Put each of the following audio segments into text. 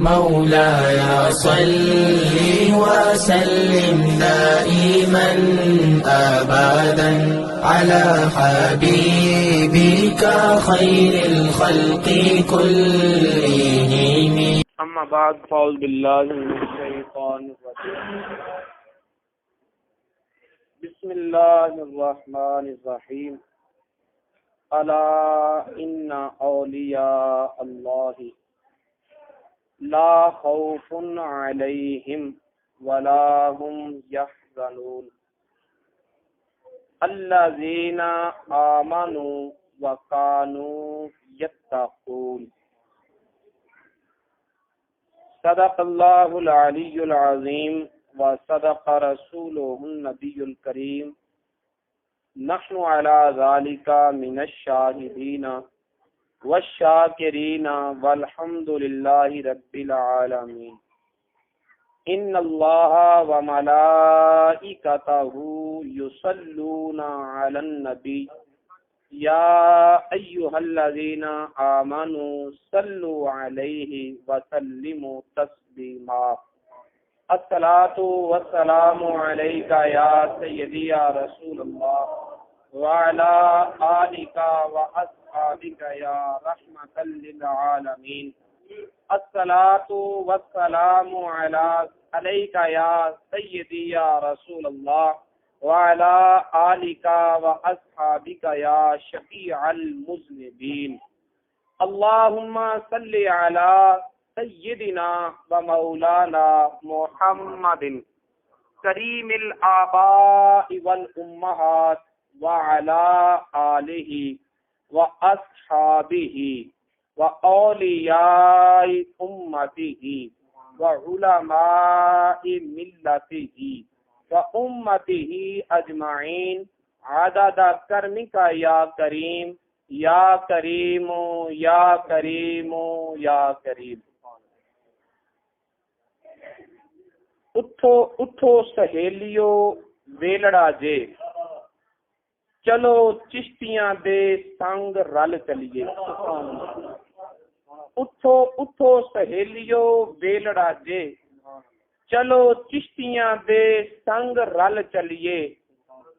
مولاي صل وسلم دائما أبدا على حبيبك خير الخلق كلهم. اما بعد فاعوذ باللہ من الشیطان الرجیم. بسم اللہ الرحمن الرحیم. الا ان اولیاء اللہ لا خوف علیہم ولا هم يحزنون الذین آمنوا وكانوا يتقون. صدق اللہ العلی العظیم وصدق رسولہ النبی الکریم. نحن علی ذلک من الشاہدین والشاکرین والحمد للہ رب العالمین. ان اللہ وملائکتہ یصلون علی النبی یا ایھا الذین آمنوا صلوا علیہ وسلموا تسلیما. الصلاۃ والسلام علیک یا سیدی یا رسول اللہ وعلی آلک واصحابک یا رحمۃ للعالمین. الصلاۃ والسلام علیک یا سیدی یا رسول اللہ وعلى آلك وأصحابك يا شفيع المذنبين. اللهم صل على سيدنا ومولانا محمد كريم الآباء والأمهات وعلى آله وأصحابه وأولياء أمته وعلماء ملته وأمته اجمعین عدد کرمک یا کریم یا کریم یا کریم یا کریم. اٹھو اٹھو سہیلیو ویلڑا جے چلو چشتیاں دے سنگ رل چلیے. اٹھو اٹھو سہیلیو ویلڑا جے چلو چشتیاں دے سنگ رل چلیے.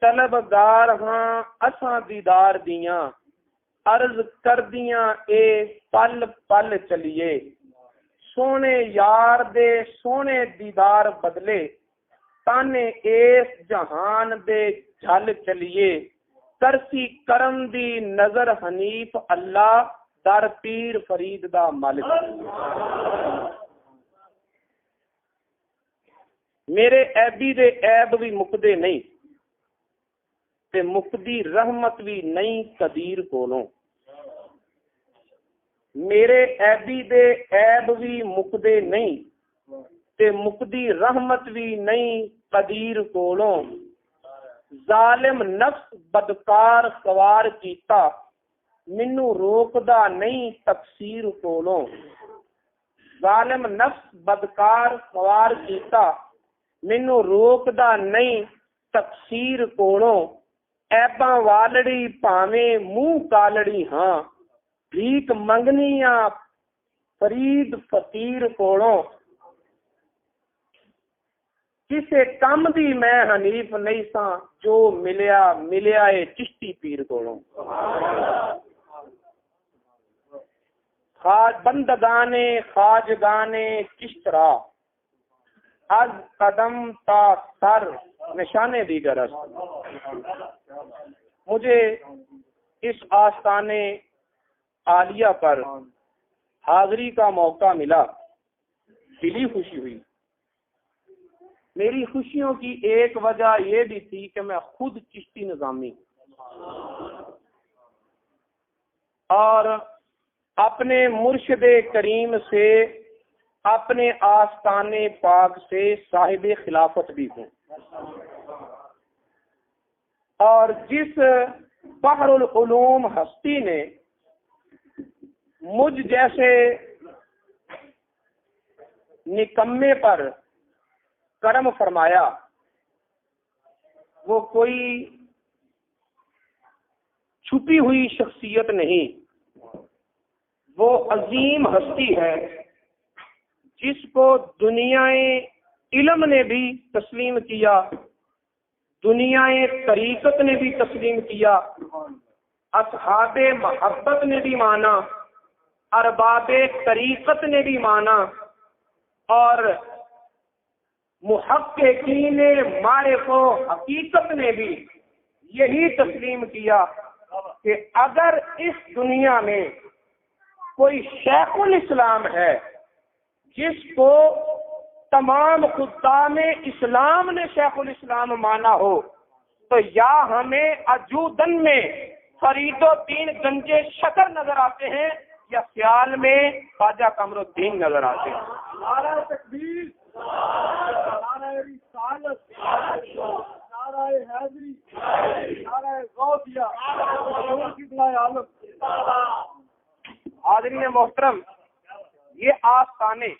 طلبگار ہاں اساں دیدار دیاں عرض کردیاں اے پل پل چلیے. سونے یار دے سونے دیدار بدلے تانے اس جہان دے جھل چلیے. کرسی کرم دی نظر حنیف اللہ در پیر فرید دا مالک. میرے عیبی دے عیب بھی مکدے نہیں تے مکدی رحمت بھی نہیں قدیر کولوں. میرے عیبی دے عیب بھی مکدے نہیں تے مکدی رحمت بھی نہیں قدیر کولوں. ظالم نفس بدکار سوار کیتا مینوں روکدا نہیں تقصیر کولوں. ظالم نفس بدکار سوار کیتا مینوں روکدا نہیں تقصیر کولوں. ایباں والڑی پاویں منہ کالڑی ہاں بھیک منگنیاں فرید فقیر کولوں. کسے کم دی میں حنیف نہیں ساں جو ملیا ملیا اے چشتی پیر کولوں. خواج بندگانے خواجگانے چشترا از قدم تا سر نشانے دیگر است. مجھے اس آستانے عالیہ پر حاضری کا موقع ملا، دلی خوشی ہوئی. میری خوشیوں کی ایک وجہ یہ بھی تھی کہ میں خود چشتی نظامی اور اپنے مرشد کریم سے اپنے آستانے پاک سے صاحب خلافت بھی ہوں. اور جس بحر العلوم ہستی نے مجھ جیسے نکمے پر کرم فرمایا وہ کوئی چھپی ہوئی شخصیت نہیں، وہ عظیم ہستی ہے جس کو دنیائے علم نے بھی تسلیم کیا، دنیائے طریقت نے بھی تسلیم کیا، اصحاب محبت نے بھی مانا، ارباب طریقت نے بھی مانا، اور محققین معرفت و حقیقت نے بھی یہی تسلیم کیا کہ اگر اس دنیا میں کوئی شیخ الاسلام ہے جس کو تمام خدام اسلام نے شیخ الاسلام مانا ہو، تو یا ہمیں اجودن میں فرید الدین گنج شکر نظر آتے ہیں یا سیال میں خواجہ قمر الدین نظر آتے ہیں۔ نعرہ تکبیر، نعرہ رسالت، نعرہ حیدری، نعرہ غوثیہ، قبلہ عالم۔ حاضرین محترم، یہ آستانے،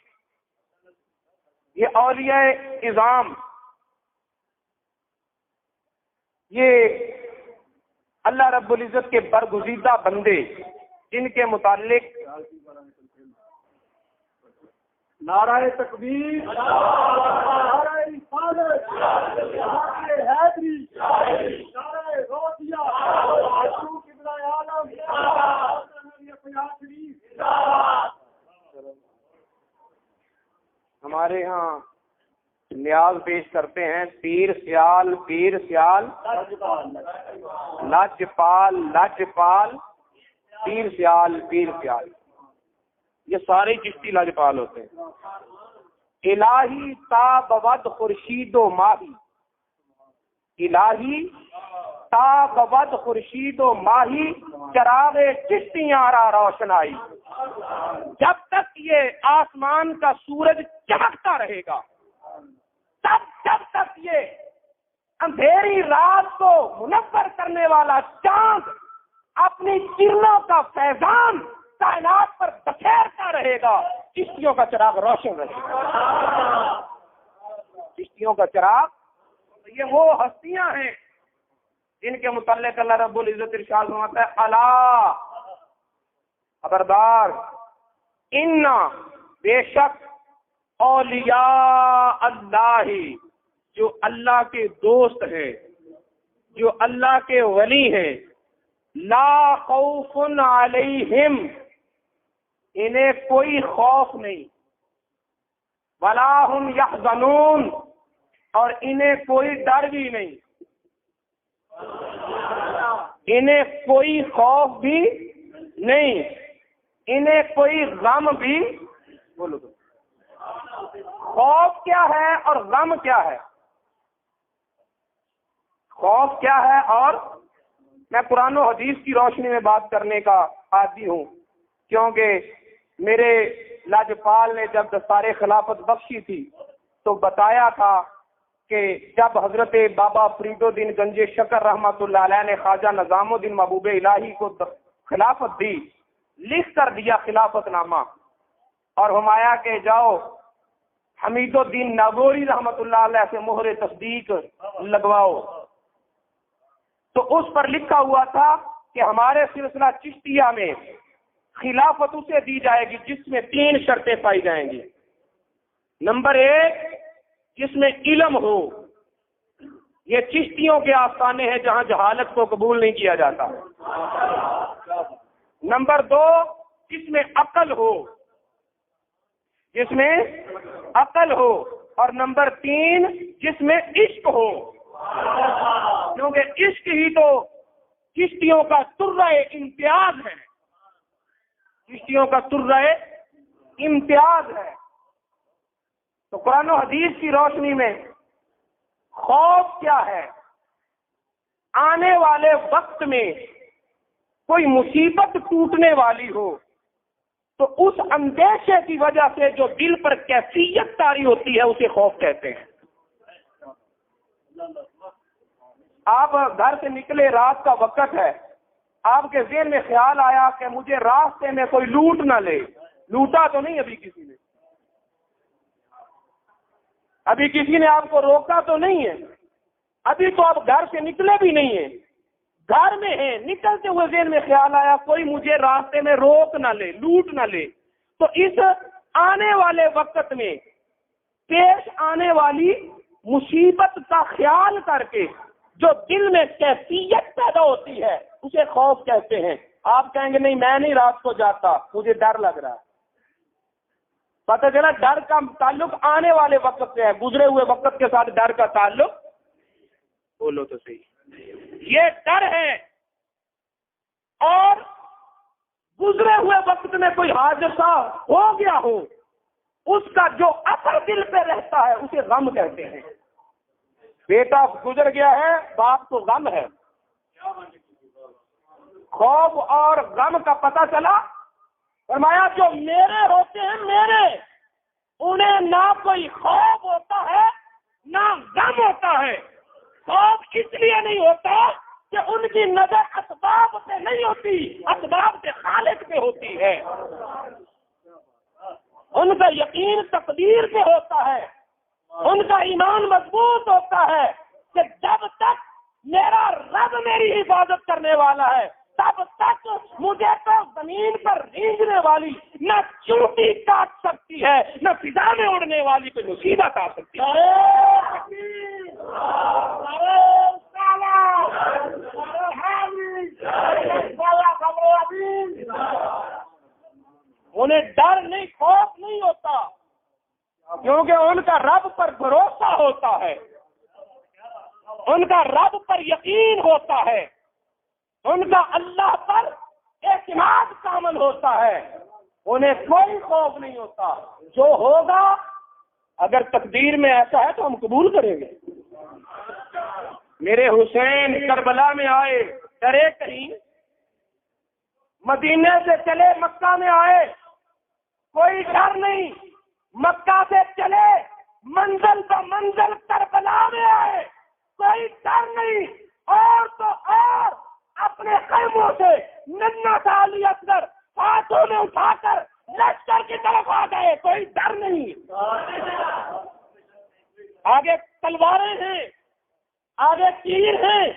یہ اولیاء اعظام، یہ اللہ رب العزت کے برگزیدہ بندے جن کے متعلق نعرہ تکبیر، نعرہ رسالت، نعرہ حیدری، نعرہ غوثیہ، قبلہ عالم، ہمارے ہاں نیاز پیش کرتے ہیں، پیر سیال، پیر سیال، لاجپال، لاجپال، پیر سیال، پیر سیال، یہ سارے چشتی لاجپال ہوتے ہیں۔ الہی تا بود خورشید و ماہی، الہی تا بود خورشید و ماہی، چراغ چشتیاں را روشنائی۔ جب تک یہ آسمان کا سورج چمکتا رہے گا، جب تک یہ اندھیری رات کو منور کرنے والا چاند اپنی کرنوں کا فیضان کائنات پر بکھیرتا رہے گا، چشتیوں کا چراغ روشن رہے گا۔ چشتیوں کا چراغ، یہ وہ ہستیاں ہیں جن کے متعلق اللہ رب العزت ارشاد فرماتا ہے، الا خبردار، انا بے شک اولیاء اللہ، جو اللہ کے دوست ہیں، جو اللہ کے ولی ہیں، لا خوف علیہم، انہیں کوئی خوف نہیں، ولا هم یحزنون، اور انہیں کوئی ڈر بھی نہیں، انہیں کوئی خوف بھی نہیں، انہیں کوئی غم بھی، بولو تو خوف کیا ہے اور غم کیا ہے؟ خوف کیا ہے؟ اور میں قرآن و حدیث کی روشنی میں بات کرنے کا عادی ہوں، کیونکہ میرے لاجپال نے جب دستار خلافت بخشی تھی تو بتایا تھا کہ جب حضرت بابا فرید الدین گنج شکر رحمۃ اللہ علیہ نے خواجہ نظام الدین محبوب الہی کو خلافت دی، لکھ کر دیا خلافت نامہ، اور ہمایا کہ جاؤ حمید الدین ناگوری رحمۃ اللہ علیہ سے مہر تصدیق لگواؤ، تو اس پر لکھا ہوا تھا کہ ہمارے سلسلہ چشتیہ میں خلافت اسے دی جائے گی جس میں 3 شرطیں پائی جائیں گی۔ نمبر 1، جس میں علم ہو، یہ چشتیوں کے آستانے ہیں جہاں جہالت کو قبول نہیں کیا جاتا۔ نمبر 2، جس میں عقل ہو، جس میں عقل ہو، اور نمبر 3، جس میں عشق ہو، کیونکہ عشق ہی تو چشتیوں کا ترہ امتیاز ہے، چشتیوں کا ترہ امتیاز ہے۔ تو قرآن و حدیث کی روشنی میں خوف کیا ہے؟ آنے والے وقت میں کوئی مصیبت ٹوٹنے والی ہو تو اس اندیشے کی وجہ سے جو دل پر کیفیت طاری ہوتی ہے اسے خوف کہتے ہیں۔ آپ گھر سے نکلے، رات کا وقت ہے، آپ کے ذہن میں خیال آیا کہ مجھے راستے میں کوئی لوٹ نہ لے، لوٹا تو نہیں ابھی کسی نے، ابھی کسی نے آپ کو روکا تو نہیں ہے، ابھی تو آپ گھر سے نکلے بھی نہیں ہیں، گھر میں ہیں، نکلتے ہوئے ذہن میں خیال آیا کوئی مجھے راستے میں روک نہ لے، لوٹ نہ لے، تو اس آنے والے وقت میں پیش آنے والی مصیبت کا خیال کر کے جو دل میں کیفیت پیدا ہوتی ہے اسے خوف کہتے ہیں. آپ کہیں گے نہیں میں نہیں رات کو جاتا, مجھے ڈر لگ رہا ہے. پتہ چلا ڈر کا تعلق آنے والے وقت سے ہے, گزرے ہوئے وقت کے ساتھ ڈر کا تعلق. بولو تو صحیح. یہ ڈر ہے. اور گزرے ہوئے وقت میں کوئی حادثہ ہو گیا ہو, اس کا جو اثر دل پہ رہتا ہے اسے غم کہتے ہیں. بیٹا گزر گیا ہے, باپ کو غم ہے. خوف اور غم کا پتہ چلا, فرمایا جو میرے ہوتے ہیں میرے, انہیں نہ کوئی خوف ہوتا ہے نہ غم ہوتا ہے. خوف اس لیے نہیں ہوتا کہ ان کی نظر اسباب پہ نہیں ہوتی, اسباب سے خالق پہ ہوتی ہے. ان کا یقین تقدیر پہ ہوتا ہے, ان کا ایمان مضبوط ہوتا ہے کہ جب تک میرا رب میری حفاظت کرنے والا ہے تب تک مجھے تو زمین پر رینگنے والی نہ چوٹی کاٹ سکتی ہے, نہ فضا میں اڑنے والی کوئی مصیبت آ سکتی ہے. انہیں ڈر نہیں, خوف نہیں ہوتا, کیونکہ ان کا رب پر بھروسہ ہوتا ہے, ان کا رب پر یقین ہوتا ہے, ان کا اللہ پر اعتماد کامل ہوتا ہے. انہیں کوئی خوف نہیں ہوتا. جو ہوگا اگر تقدیر میں ایسا ہے تو ہم قبول کریں گے. میرے حسین کربلا میں آئے, ڈرے کہیں, مدینے سے چلے مکہ میں آئے, کوئی ڈر نہیں. مکہ سے چلے منزل پہ منزل کربلا میں آئے, کوئی ڈر نہیں. اور تو اور اپنے خیموں سے ننا سا علی اصغر ہاتھوں میں اٹھا کر لشکر کی طرف آ گئے, کوئی ڈر نہیں. آگے تلواریں ہیں, آگے تیر ہیں,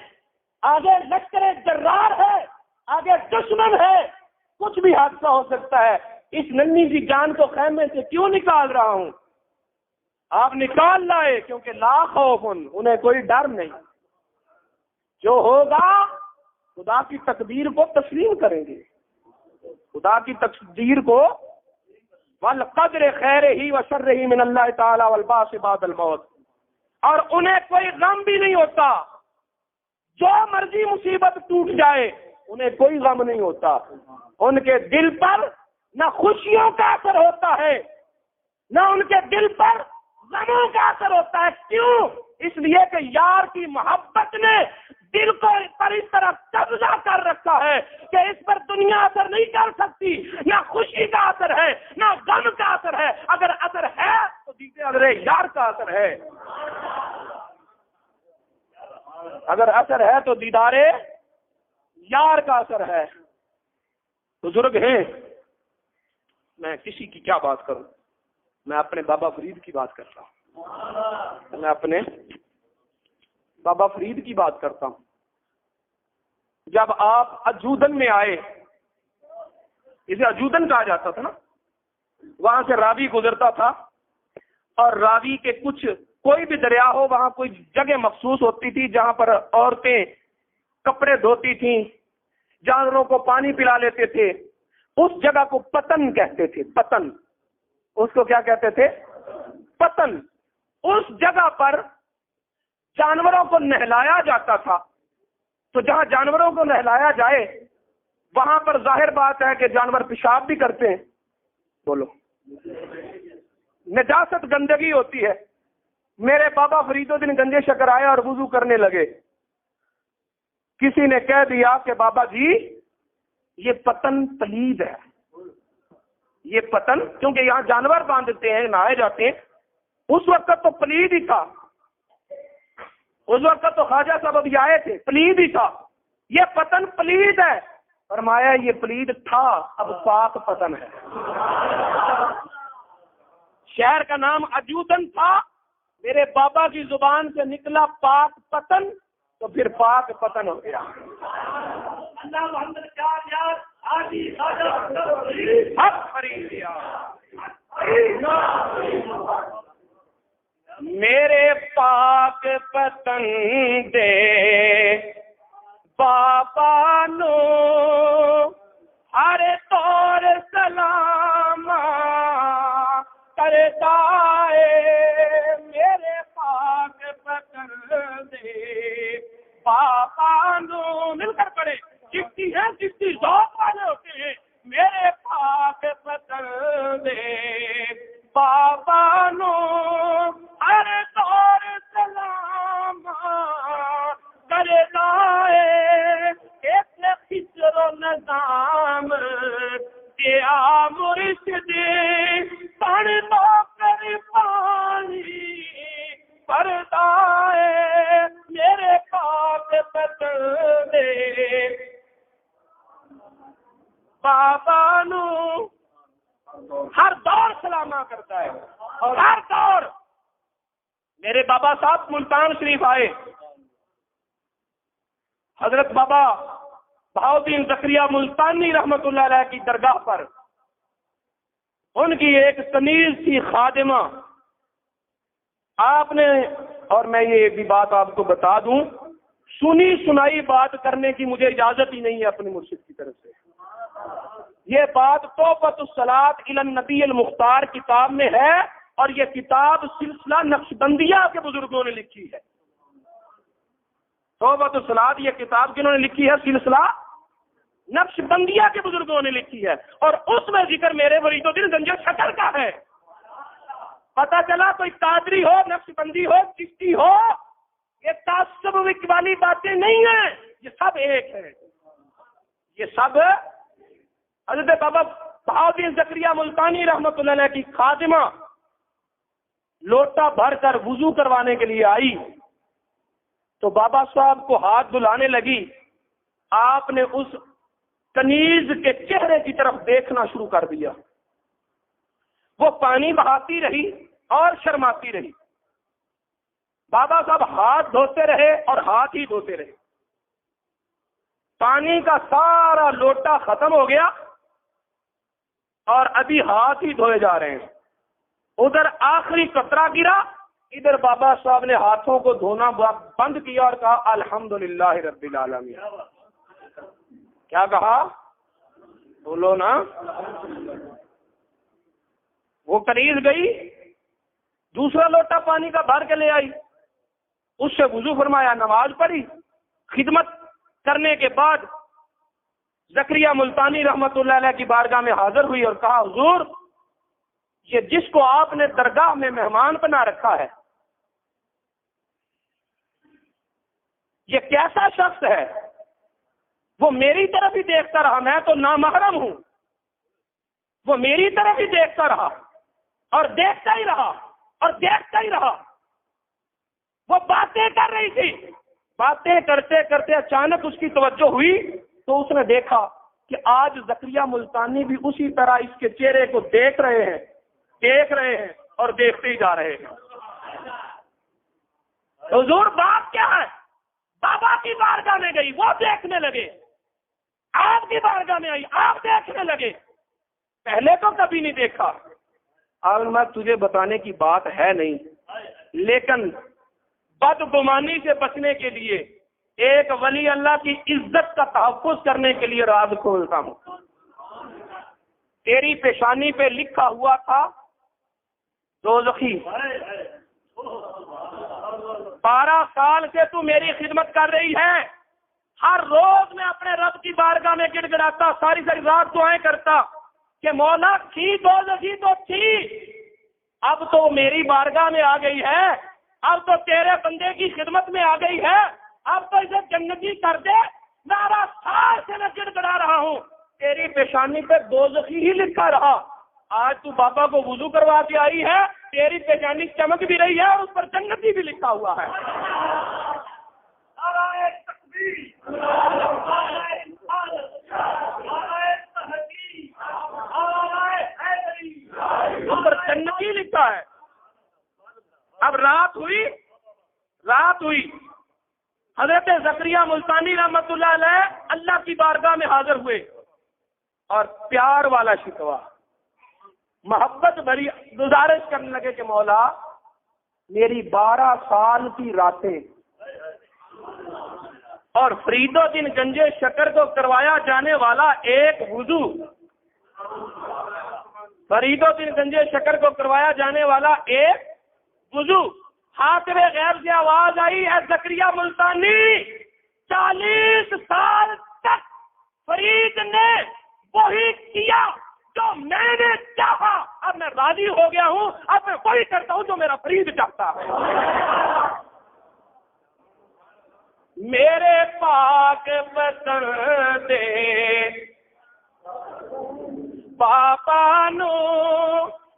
آگے لشکر جرار ہے, آگے دشمن ہے, کچھ بھی حادثہ ہو سکتا ہے. اس ننھی سی جان کو خیمے سے کیوں نکال رہا ہوں؟ آپ نکال لائے کیونکہ لا خوف, انہیں کوئی ڈر نہیں. جو ہوگا خدا کی تقدیر کو تسلیم کریں گے, خدا کی تقدیر کو. والقدر خیرہ وشرہ من اللہ تعالی والبعث بعد الموت. اور انہیں کوئی غم بھی نہیں ہوتا, جو مرضی مصیبت ٹوٹ جائے انہیں کوئی غم نہیں ہوتا. ان کے دل پر نہ خوشیوں کا اثر ہوتا ہے, نہ ان کے دل پر غموں کا اثر ہوتا ہے. کیوں؟ اس لیے کہ یار کی محبت نے دل کو پر اس طرح قبضہ کر رکھا ہے کہ اس پر دنیا اثر نہیں کر سکتی. نہ خوشی کا اثر ہے نہ غم کا اثر ہے. اگر اثر ہے تو دیدے یار کا اثر ہے, اگر اثر ہے تو دیدار یار کا اثر ہے. بزرگ ہیں, میں کسی کی کیا بات کروں, میں اپنے بابا فرید کی بات کرتا ہوں, میں اپنے بابا فرید کی بات کرتا ہوں. جب آپ اجودن میں آئے, اسے اجودن کہا جاتا تھا نا, وہاں سے راوی گزرتا تھا, اور راوی کے کچھ کوئی بھی دریا ہو وہاں کوئی جگہ مخصوص ہوتی تھی جہاں پر عورتیں کپڑے دھوتی تھیں, جانوروں کو پانی پلا لیتے تھے. اس جگہ کو پتن کہتے تھے, پتن. اس کو کیا کہتے تھے؟ پتن. اس جگہ پر جانوروں کو نہلایا جاتا تھا. تو جہاں جانوروں کو نہلایا جائے وہاں پر ظاہر بات ہے کہ جانور پیشاب بھی کرتے ہیں. بولو, نجاست گندگی ہوتی ہے. میرے بابا فرید الدین گنجے شکر آئے اور وضو کرنے لگے. کسی نے کہہ دیا کہ بابا جی یہ پتن پلید ہے, یہ پتن, کیونکہ یہاں جانور باندھتے ہیں, نہائے جاتے ہیں. اس وقت تو پلید ہی تھا, اس وقت تو خواجہ صاحب ابھی آئے تھے, پلید ہی تھا. یہ پتن پلید ہے. فرمایا یہ پلید تھا, اب پاک پتن ہے. شہر کا نام اجودن تھا, میرے بابا کی زبان سے نکلا پاک پتن, تو پھر پاک پتن ہو گیا. اللہ محمد میرے پاک پسندے بابا نو ہر طور سلام کرتا ہے، میرے پاک پسندے بابا نو، مل کر پڑھے، چشتی ہیں چشتی ذوق والے ہوتے ہیں، میرے پاک پسندے بابا نو ہر طور سلام کرتا ہے، ایک خسر و نظام دیا مرشد پڑھ تو کر پانی پڑھتا ہے، میرے پاک پسندے بابا نو ہر دور سلامہ کرتا ہے، اور ہر دور۔ میرے بابا صاحب ملتان شریف آئے، حضرت بابا بہاؤدین زکریا ملتانی رحمت اللہ علیہ کی درگاہ پر ان کی ایک کنیز تھی خادمہ، آپ نے، اور میں یہ بھی بات آپ کو بتا دوں، سنی سنائی بات کرنے کی مجھے اجازت ہی نہیں ہے اپنے مرشد کی طرف سے، یہ بات توبۃ الصلاۃ الی النبی المختار کتاب میں ہے، اور یہ کتاب سلسلہ نقشبندیہ کے بزرگوں نے لکھی ہے۔ توبۃ الصلاۃ یہ کتاب کنہوں نے لکھی ہے؟ سلسلہ نقشبندیہ کے بزرگوں نے لکھی ہے، اور اس میں ذکر میرے مرید الدین گنجر شکر کا ہے۔ پتہ چلا کوئی قادری ہو، نقشبندی ہو، چشتی ہو، یہ تعصب والی باتیں نہیں ہیں، یہ سب ایک ہے، یہ سب۔ حضرت بابا بہاؤدین زکریا ملتانی رحمت اللہ علیہ کی خادمہ لوٹا بھر کر وضو کروانے کے لیے آئی تو بابا صاحب کو ہاتھ دھلانے لگی، آپ نے اس کنیز کے چہرے کی طرف دیکھنا شروع کر دیا، وہ پانی بہاتی رہی اور شرماتی رہی، بابا صاحب ہاتھ دھوتے رہے اور ہاتھ ہی دھوتے رہے، پانی کا سارا لوٹا ختم ہو گیا اور ابھی ہاتھ ہی دھوئے جا رہے ہیں، ادھر آخری قطرہ گرا، ادھر بابا صاحب نے ہاتھوں کو دھونا بند کیا اور کہا الحمدللہ رب العالمین۔ کیا کہا؟ بولو نا۔ وہ کنیز گئی، دوسرا لوٹا پانی کا بھر کے لے آئی، اس سے وضو فرمایا، نماز پڑھی، خدمت کرنے کے بعد زکریا ملتانی رحمت اللہ علیہ کی بارگاہ میں حاضر ہوئی اور کہا حضور، یہ جس کو آپ نے درگاہ میں مہمان بنا رکھا ہے یہ کیسا شخص ہے؟ وہ میری طرف ہی دیکھتا رہا، میں تو نامحرم ہوں، وہ میری طرف ہی دیکھتا رہا اور دیکھتا ہی رہا اور دیکھتا ہی رہا، وہ باتیں کر رہی تھی، باتیں کرتے کرتے اچانک اس کی توجہ ہوئی تو اس نے دیکھا کہ آج زکریا ملتانی بھی اسی طرح اس کے چہرے کو دیکھ رہے ہیں اور دیکھتے ہی جا رہے ہیں۔ حضور بات کیا ہے؟ بابا کی بارگاہ میں گئی، وہ دیکھنے لگے، آپ کی بارگاہ میں آئی، آپ دیکھنے لگے، پہلے تو کبھی نہیں دیکھا۔ اور میں تجھے بتانے کی بات ہے نہیں، لیکن بدگمانی سے بچنے کے لیے ایک ولی اللہ کی عزت کا تحفظ کرنے کے لیے راز کھولتا ہوں۔ تیری پیشانی پہ لکھا ہوا تھا دوزخی، 12 سال سے تو میری خدمت کر رہی ہے، ہر روز میں اپنے رب کی بارگاہ میں گڑ گڑاتا، ساری ساری رات دعائیں کرتا کہ مولا تھی دوزخی تو تھی، اب تو میری بارگاہ میں آ گئی ہے، اب تو تیرے بندے کی خدمت میں آ گئی ہے، اب تو اسے جنتی کر دے، 12 سال سے میں گڑ گڑا رہا ہوں، تیری پیشانی پہ دوزخی ہی لکھا رہا، آج تو بابا کو وضو کروا کے آئی ہے، تیری پیشانی چمک بھی رہی ہے اور اس پر جنتی بھی لکھا ہوا ہے۔ اس پر جنتی لکھا ہے۔ اب رات ہوئی، حضرت زکریا ملتانی رحمت اللہ علیہ اللہ کی بارگاہ میں حاضر ہوئے اور پیار والا شکوہ، محبت بھری گزارش کرنے لگے کہ مولا میری 12 سال کی راتیں اور فرید الدین گنج شکر کو کروایا جانے والا ایک وضو، فرید الدین گنج شکر کو کروایا جانے والا ایک وضو۔ حاکم غیب سے آواز آئی، اے زکریا ملتانی، 40 سال تک فرید نے وہی کیا جو میں نے چاہا، اب میں راضی ہو گیا ہوں، اب میں وہی کرتا ہوں جو میرا فرید چاہتا ہے۔ میرے پاک وطن دے پاپا نو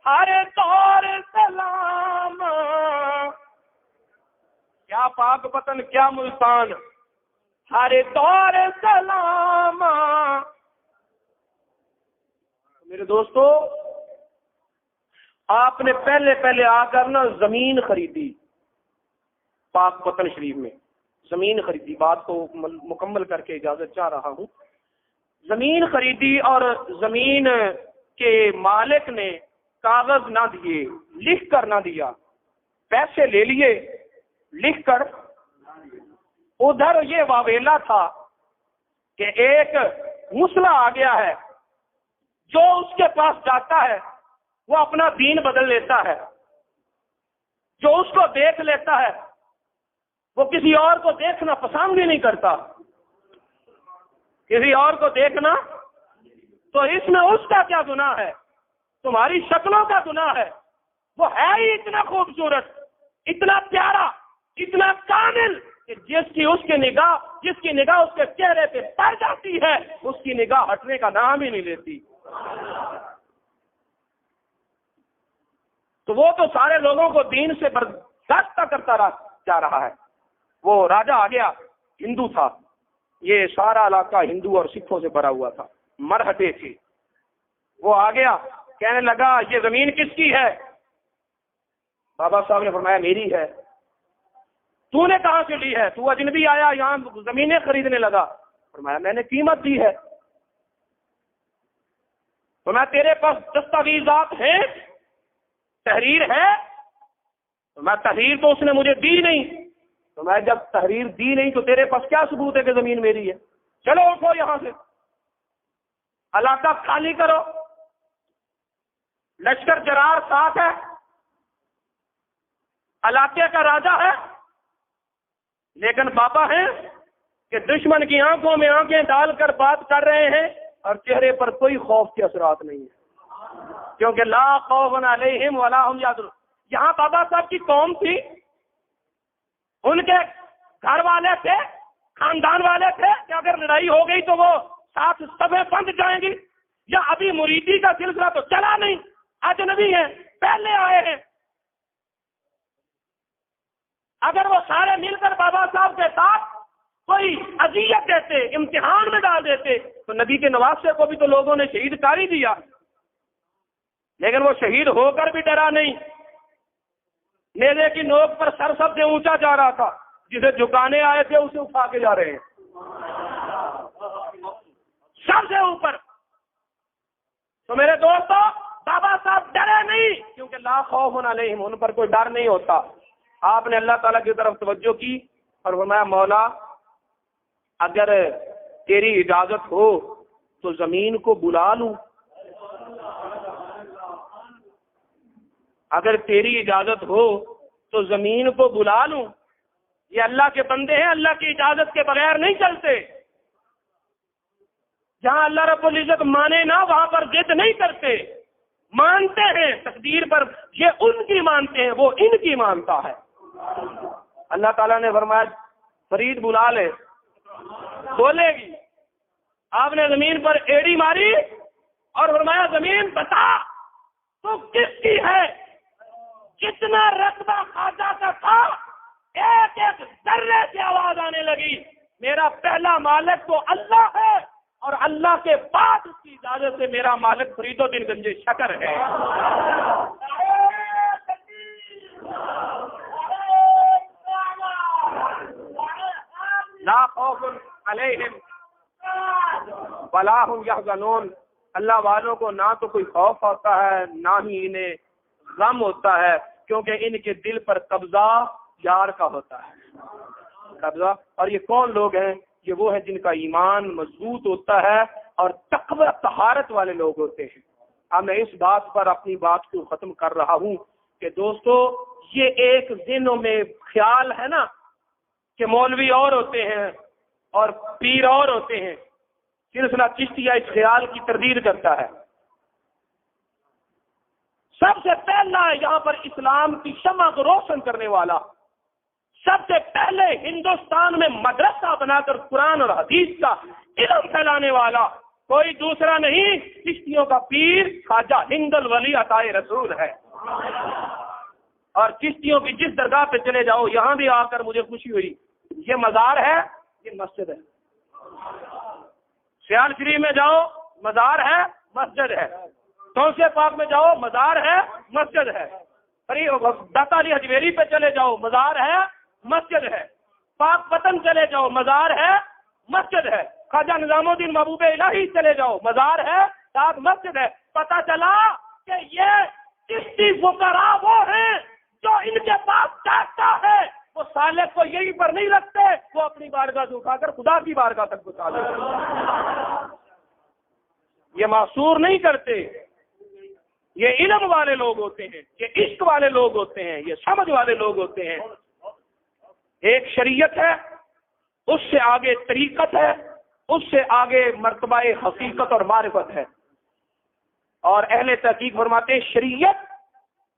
ہر دور سلام، کیا پاک وطن کیا ملتان، ہر دور سلام۔ میرے دوستو، آپ نے پہلے آ کر نا زمین خریدی، پاک وطن شریف میں زمین خریدی، بات کو مکمل کر کے اجازت چاہ رہا ہوں۔ زمین خریدی اور زمین کے مالک نے کاغذ نہ دیے، لکھ کر نہ دیا، پیسے لے لیے لکھ کر۔ ادھر یہ واویلا تھا کہ ایک مسلح آ گیا ہے، جو اس کے پاس جاتا ہے وہ اپنا دین بدل لیتا ہے، جو اس کو دیکھ لیتا ہے وہ کسی اور کو دیکھنا پسند ہی نہیں کرتا، کسی اور کو دیکھنا۔ تو اس میں اس کا کیا گناہ ہے؟ تمہاری شکلوں کا گناہ ہے۔ وہ ہے ہی اتنا خوبصورت، اتنا پیارا، اتنا کامل کہ جس کی نگاہ اس کے چہرے پہ پڑ جاتی ہے، اس کی نگاہ ہٹنے کا نام ہی نہیں لیتی۔ تو وہ تو سارے لوگوں کو دین سے برداشت کرتا جا رہا ہے۔ وہ راجا آ گیا، ہندو تھا، یہ سارا علاقہ ہندو اور سکھوں سے بھرا ہوا تھا، مرہٹے تھے۔ وہ آ گیا، کہنے لگا یہ زمین کس کی ہے؟ بابا صاحب نے فرمایا میری ہے۔ تو نے کہاں سے لی ہے؟ تو اجنبی آیا یہاں زمینیں خریدنے لگا۔ فرمایا میں نے قیمت دی ہے۔ فرمایا تیرے پاس دستاویزات ہیں، تحریر ہے؟ فرمایا تحریر تو اس نے مجھے دی نہیں۔ تو میں جب تحریر دی نہیں تو تیرے پاس کیا ثبوت ہے کہ زمین میری ہے؟ چلو اٹھو یہاں سے، علاقہ خالی کرو۔ لشکر جرار ساتھ ہے، علاقے کا راجا ہے، لیکن بابا ہیں کہ دشمن کی آنکھوں میں آنکھیں ڈال کر بات کر رہے ہیں اور چہرے پر کوئی خوف کے اثرات نہیں ہے، کیونکہ لا خوف علیہم ولا هم یحزنون۔ یہاں بابا صاحب کی قوم تھی، ان کے گھر والے تھے، خاندان والے تھے کہ اگر لڑائی ہو گئی تو وہ ساتھ سبیں بند جائیں گی، یا ابھی مریدی کا سلسلہ تو چلا نہیں، اجنبی ہیں، پہلے آئے ہیں۔ اگر وہ سارے مل کر بابا صاحب کے ساتھ کوئی اذیت دیتے، امتحان میں ڈال دیتے، تو نبی کے نواسے کو بھی تو لوگوں نے شہید کر ہی دیا، لیکن وہ شہید ہو کر بھی ڈرا نہیں۔ نیزے کی نوک پر سر سب سے اونچا جا رہا تھا، جسے جھکانے آئے تھے اسے اٹھا کے جا رہے ہیں سب سے اوپر۔ تو میرے دوستو، بابا صاحب ڈرے نہیں، کیونکہ لا خوف علیہم، ان پر کوئی ڈر نہیں ہوتا۔ آپ نے اللہ تعالیٰ کی طرف توجہ کی اور فرمایا مولا اگر تیری اجازت ہو تو زمین کو بلا لوں، اگر تیری اجازت ہو تو زمین کو بلا لوں۔ یہ اللہ کے بندے ہیں، اللہ کی اجازت کے بغیر نہیں چلتے۔ جہاں اللہ رب العزت مانے نہ وہاں پر ضد نہیں کرتے، مانتے ہیں تقدیر پر، یہ ان کی مانتے ہیں، وہ ان کی مانتا ہے۔ اللہ تعالیٰ نے فرمایا فرید بلا لے، بولے گی۔ آپ نے زمین پر ایڑی ماری اور فرمایا زمین بتا تو کس کی ہے؟ جتنا رقبہ خواجہ کا تھا ایک ایک ذرے سے آواز آنے لگی، میرا پہلا مالک تو اللہ ہے اور اللہ کے بعد اس کی اجازت سے میرا مالک فرید الدین گنج شکر ہے۔ لا خوف علیہم ولا هم یحزنون۔ اللہ والوں کو نہ تو کوئی خوف ہوتا ہے نہ ہی انہیں غم ہوتا ہے، کیونکہ ان کے دل پر قبضہ یار کا ہوتا ہے، قبضہ۔ اور یہ کون لوگ ہیں؟ یہ وہ ہیں جن کا ایمان مضبوط ہوتا ہے اور تقوی طہارت والے لوگ ہوتے ہیں۔ اب میں اس بات پر اپنی بات کو ختم کر رہا ہوں کہ دوستو، یہ ایک ذہنوں میں خیال ہے نا کہ مولوی اور ہوتے ہیں اور پیر اور ہوتے ہیں، سلسلہ چشتیہ اس خیال کی تردید کرتا ہے۔ سب سے پہلا یہاں پر اسلام کی شمع کو روشن کرنے والا، سب سے پہلے ہندوستان میں مدرسہ بنا کر قرآن اور حدیث کا علم پھیلانے والا کوئی دوسرا نہیں، چشتیوں کا پیر خواجہ ہند الولی عطائے رسول ہے۔ اور چشتیوں کی جس درگاہ پہ چلے جاؤ، یہاں بھی آ کر مجھے خوشی ہوئی، یہ مزار ہے، یہ مسجد ہے۔ سیال شریف میں جاؤ، مزار ہے، مسجد ہے۔ توسیہ پاک میں جاؤ، مزار ہے، مسجد ہے۔ داتا علی حجویری پہ چلے جاؤ، مزار ہے، مسجد ہے۔ پاک پتن چلے جاؤ، مزار ہے، مسجد ہے۔ خواجہ نظام الدین محبوب الہی چلے جاؤ، مزار ہے، ساتھ مسجد ہے۔ پتہ چلا کہ یہ چشتی فقراء وہ ہیں جو ان کے پاس جاتا ہے، وہ سالک کو یہی پر نہیں رکھتے، وہ اپنی بارگاہ سے اٹھا کر خدا کی بارگاہ تک پہنچا دیتے۔ یہ معصور نہیں کرتے، یہ علم والے لوگ ہوتے ہیں، یہ عشق والے لوگ ہوتے ہیں، یہ سمجھ والے لوگ ہوتے ہیں۔ ایک شریعت ہے، اس سے آگے طریقت ہے، اس سے آگے مرتبہ حقیقت اور معرفت ہے۔ اور اہل تحقیق فرماتے ہیں شریعت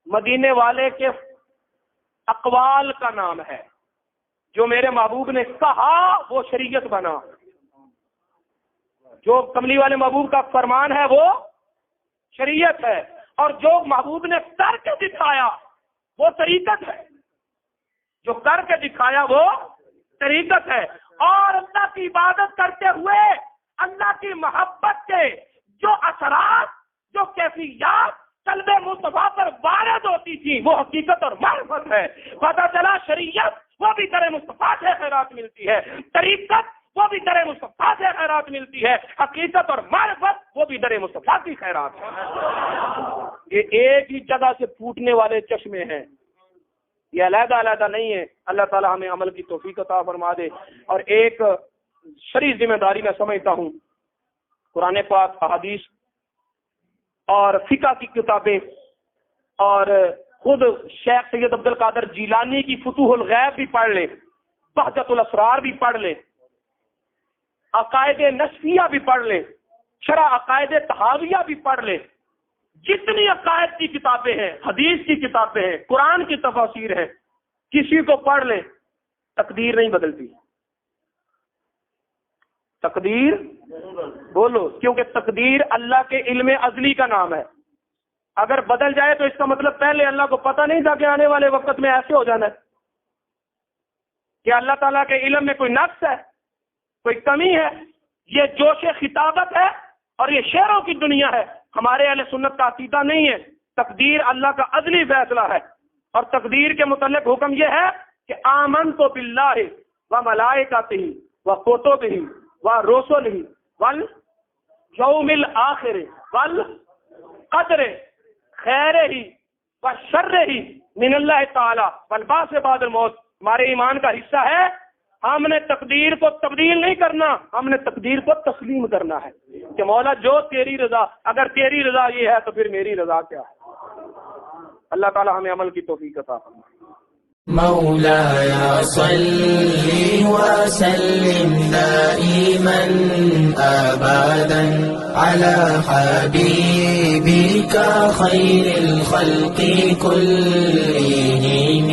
مدینے والے کے اقوال کا نام ہے، جو میرے محبوب نے کہا وہ شریعت بنا، جو کملی والے محبوب کا فرمان ہے وہ شریعت ہے، اور جو محبوب نے کر کے دکھایا وہ طریقت ہے، جو کر کے دکھایا وہ طریقت ہے۔ اور اللہ کی عبادت کرتے ہوئے اللہ کی محبت کے جو اثرات، جو کیفیات قلب مصطفیٰ پر وارد ہوتی تھی، وہ حقیقت اور معرفت ہے۔ پتہ چلا شریعت وہ بھی در مصطفیٰ سے خیرات ملتی ہے، طریقت وہ بھی در مصطفیٰ سے خیرات ملتی ہے، حقیقت اور معرفت وہ بھی در مصطفیٰ کی خیرات ہے۔ یہ ایک ہی جگہ سے پھوٹنے والے چشمے ہیں، یہ علیحدہ علیحدہ نہیں ہے۔ اللہ تعالی ہمیں عمل کی توفیق عطا فرما دے۔ اور ایک شرعی ذمہ داری میں سمجھتا ہوں، قرآن پاک، احادیث اور فقہ کی کتابیں، اور خود شیخ سید عبد القادر جیلانی کی فتوح الغیب بھی پڑھ لیں، بہجت الاسرار بھی پڑھ لیں، عقائد نصفیہ بھی پڑھ لیں، شرح عقائد طحاویہ بھی پڑھ لیں۔ جتنی عقائد کی کتابیں ہیں، حدیث کی کتابیں ہیں، قرآن کی تفاسیر ہیں، کسی کو پڑھ لیں، تقدیر نہیں بدلتی۔ تقدیر بولو، کیونکہ تقدیر اللہ کے علم ازلی کا نام ہے۔ اگر بدل جائے تو اس کا مطلب پہلے اللہ کو پتہ نہیں تھا کہ آنے والے وقت میں ایسے ہو جانا ہے۔ کیا اللہ تعالیٰ کے علم میں کوئی نقص ہے، کوئی کمی ہے؟ یہ جوش خطابت ہے اور یہ شعروں کی دنیا ہے۔ ہمارے اہل سنت کا عقیدہ نہیں ہے، تقدیر اللہ کا ازلی فیصلہ ہے۔ اور تقدیر کے متعلق حکم یہ ہے کہ آمنت باللہ وملائکتہ وکتبہ ورسلہ والیوم الآخر والقدر خیرہ وشرہ من اللہ تعالی والبعث بعد الموت۔ ہمارے ایمان کا حصہ ہے، ہم نے تقدیر کو تبدیل نہیں کرنا، ہم نے تقدیر کو تسلیم کرنا ہے کہ مولا جو تیری رضا، اگر تیری رضا یہ ہے تو پھر میری رضا کیا ہے۔ اللہ تعالی ہمیں عمل کی توفیق عطا فرمائے۔ مولاي صل وسلم دائما أبدا على حبيبك خير الخلق كلهم